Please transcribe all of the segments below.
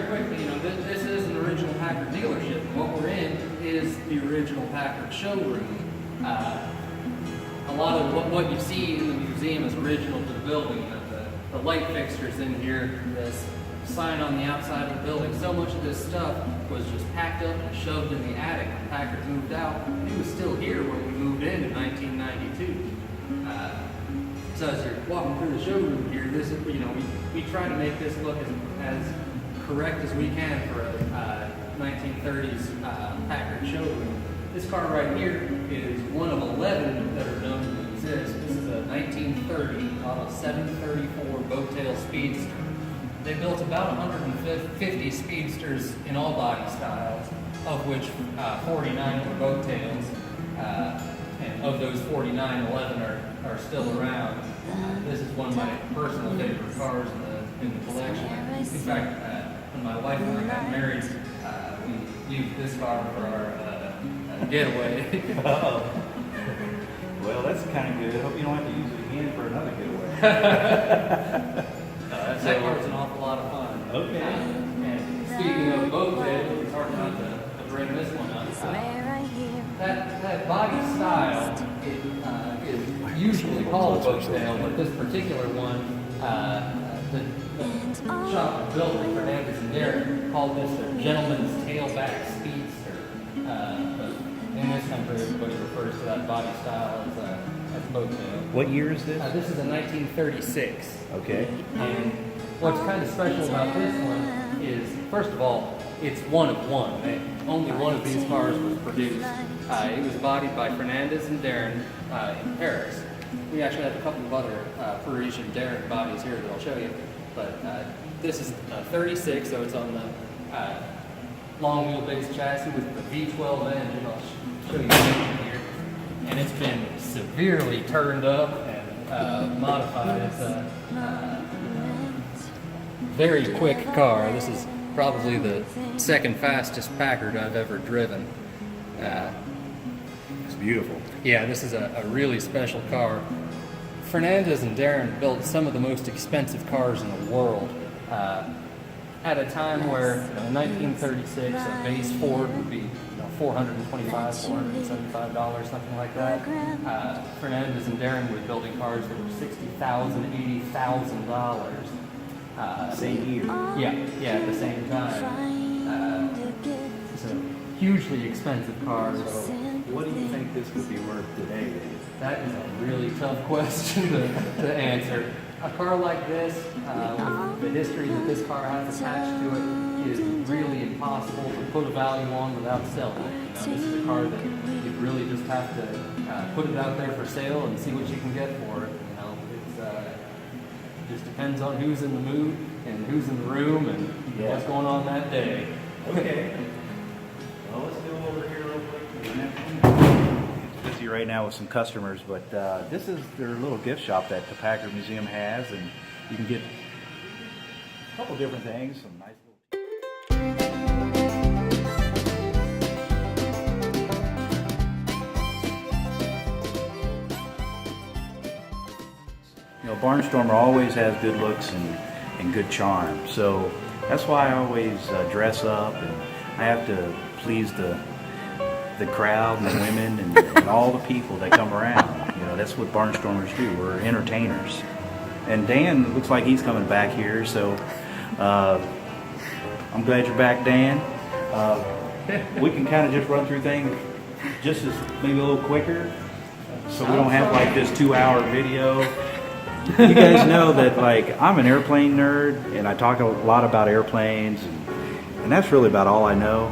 quickly, this is an original Packard dealership. And what we're in is the original Packard showroom. A lot of what you see in the museum is original to the building. The light fixtures in here, this sign on the outside of the building. So much of this stuff was just packed up and shoved in the attic when Packard moved out. It was still here when we moved in 1992. So as you're walking through the showroom here, this is, we try to make this look as correct as we can for a 1930s Packard showroom. This car right here is one of 11 that are known to exist. This is a 1930 model 734 boat-tail speedster. They built about 150 speedsters in all body styles, of which 49 were boat-tails. And of those 49, 11 are still around. This is one of my personal favorite cars in the collection. In fact, when my wife and I got married, we used this car for our getaway. Oh. Well, that's kind of good. I hope you don't have to use it again for another getaway. That car's an awful lot of fun. Okay. And speaking of boat tails, it's hard not to bring this one up. That body style is usually called a boat tail, but this particular one, the shop that built it, Fernandez and Darren, called this a gentleman's tailback speedster. But in this country, everybody refers to that body style as boat tail. What year is this? This is a 1936. Okay. And what's kind of special about this one is, first of all, it's one of one. Only one of these cars was produced. It was bodied by Fernandez and Darren in Paris. We actually have a couple of other Parisian Darren bodies here that I'll show you. But this is a 36, so it's on the long wheelbase chassis with the V12 engine. I'll show you the engine here. And it's been severely turned up and modified. It's a very quick car. This is probably the second fastest Packard I've ever driven. It's beautiful. Yeah, this is a really special car. Fernandez and Darren built some of the most expensive cars in the world. At a time where, in 1936, a base Ford would be $425, $475, something like that. Fernandez and Darren were building cars that were $60,000, $80,000. Same year. Yeah, at the same time. It's a hugely expensive car. So What do you think this would be worth today, Dave? that is a really tough question to answer. A car like this, with the history that this car has attached to it, is really impossible to put a value on without selling it. This is a car that you really just have to put it out there for sale and see what you can get for it. It just depends on who's in the mood and who's in the room and what's going on that day. Okay. Well, let's go over here real quick to the next one. It's busy right now with some customers, but this is their little gift shop that the Packard Museum has, and you can get a couple different things, some nice little... Barnstormer always has good looks and good charm, so that's why I always dress up, and I have to please the crowd and the women and all the people that come around. That's what Barnstormers do. We're entertainers. And Dan looks like he's coming back here, so I'm glad you're back, Dan. We can kind of just run through things just as maybe a little quicker, so we don't have like this 2-hour video. You guys know that I'm an airplane nerd, and I talk a lot about airplanes, and that's really about all I know.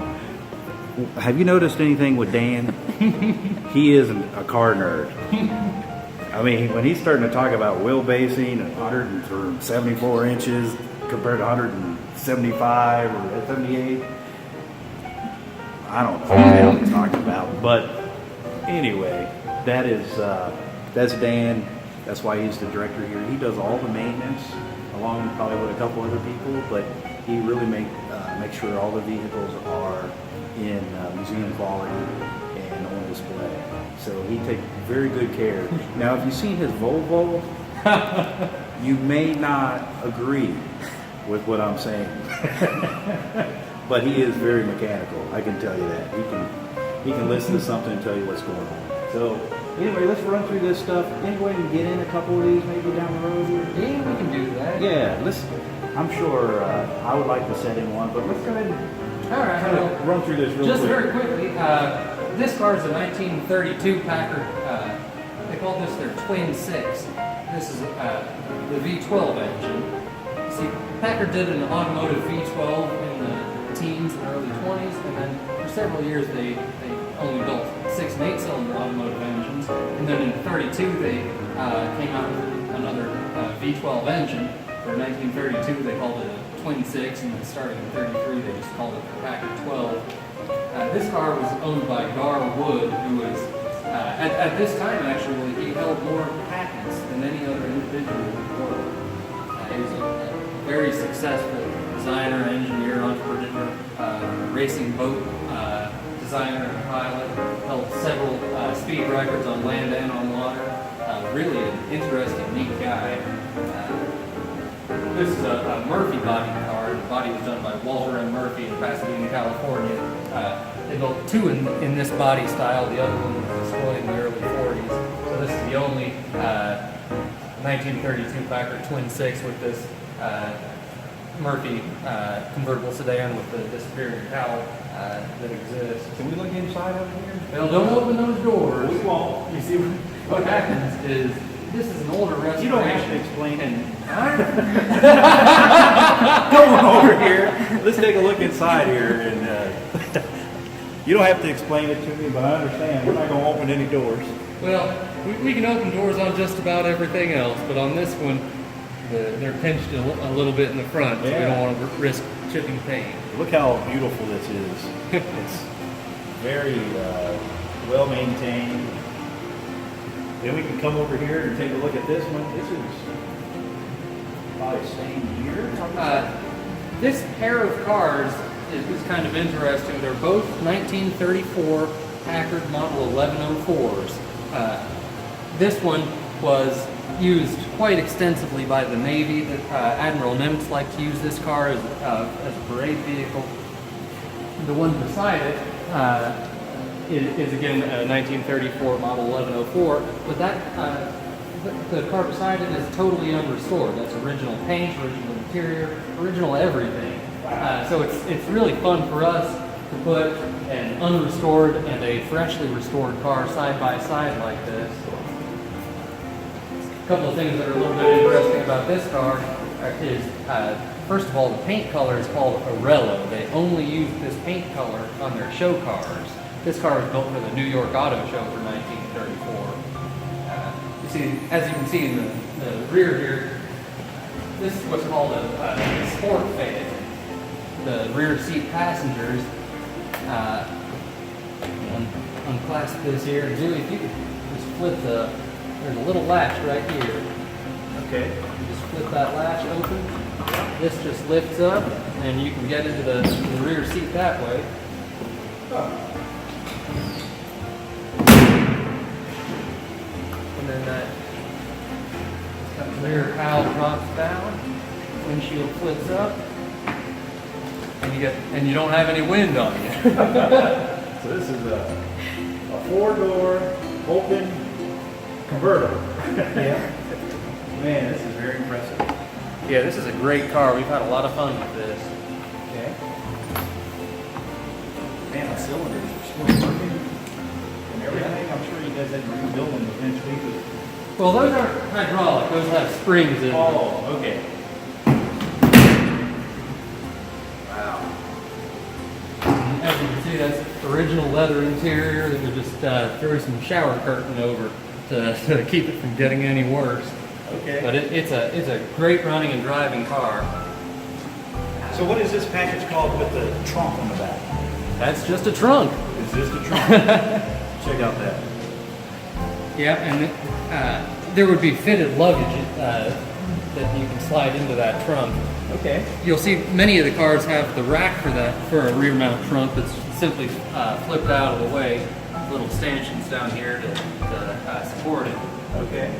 Have you noticed anything with Dan? He isn't a car nerd. I mean, when he's starting to talk about wheelbasing and 174 inches compared to 175 or 78, I don't know what he's talking about. But anyway, that's Dan. That's why he's the director here. He does all the maintenance, along probably with a couple other people, but he really makes sure all the vehicles are in museum quality and on display. So he takes very good care. Now, if you've seen his Volvo, you may not agree, with what I'm saying. But he is very mechanical, I can tell you that. He can listen to something and tell you what's going on. So anyway, let's run through this stuff. Any way we can get in a couple of these maybe down the road? Yeah, we can do that. Yeah, I'm sure I would like to set in one, but let's go ahead and All right. kind of run through this real Just quick. very quickly, this car is a 1932 Packard. They call this their Twin 6. This is the V12 engine. See, Packard did an automotive V12 in the teens and early 20s, and then for several years they only built 6 and 8 cylinder automotive engines. And then in 32 they came out with another V12 engine. For 1932 they called it a Twin 6, and then starting in 33 they just called it the Packard 12. This car was owned by Gar Wood, who was, at this time actually, he held more patents than any other individual in the world. He was a very successful designer, engineer, entrepreneur, racing boat designer and pilot, held several speed records on land and on water. Really an interesting, neat guy. This is a Murphy body car. The body was done by Walter M. Murphy in Pasadena, California. They built 2 in this body style. The other one was destroyed in the early 40s. So this is the only 1932 Packard Twin 6 with this Murphy convertible sedan with the disappearing cowl that exists. Can we look inside over here? Well, don't open those doors. We won't. You see, what happens is this is an older restoration. You don't have to explain it. Come on over here. Let's take a look inside here. And you don't have to explain it to me, but I understand. We're not going to open any doors. Well, we can open doors on just about everything else, but on this one, they're pinched a little bit in the front, so we don't want to risk chipping paint. Look how beautiful this is. It's very well maintained. Then we can come over here and take a look at this one. This is probably same year. This pair of cars is kind of interesting. They're both 1934 Packard Model 1104s. This one was used quite extensively by the Navy. Admiral Nimitz liked to use this car as a parade vehicle. The one beside it is again a 1934 Model 1104, but that the car beside it is totally unrestored. That's original paint, original interior, original everything. So it's really fun for us to put an unrestored and a freshly restored car side by side like this. A couple of things that are a little bit interesting about this car is, first of all, the paint color is called Arello. They only use this paint color on their show cars. This car was built for the New York Auto Show for 1934. You see, as you can see in the rear here, this is what's called a sport fan. The rear seat passengers, unclasp this here. Julie, if you could just flip there's a little latch right here. Okay. You just flip that latch open. This just lifts up, and you can get into the rear seat that way. And then that rear cowl drops down, windshield flips up, and you don't have any wind on you. So this is a 4-door open convertible. Yeah. Man, this is very impressive. Yeah, this is a great car. We've had a lot of fun with this. Okay. Man, the cylinders are still working and everything. I'm sure you guys had to rebuild them eventually. Well, those aren't hydraulic. Those have springs in them. Oh, okay. Wow. As you can see, that's original leather interior that we just threw some shower curtain over to keep it from getting any worse. Okay. But it's a great running and driving car. So what is this package called with the trunk on the back? That's just a trunk. Is this the trunk? Check out that. Yeah, and there would be fitted luggage that you can slide into that trunk. Okay. You'll see many of the cars have the rack for a rear mount trunk that's simply flipped out of the way. Little stanchions down here to support it. Okay.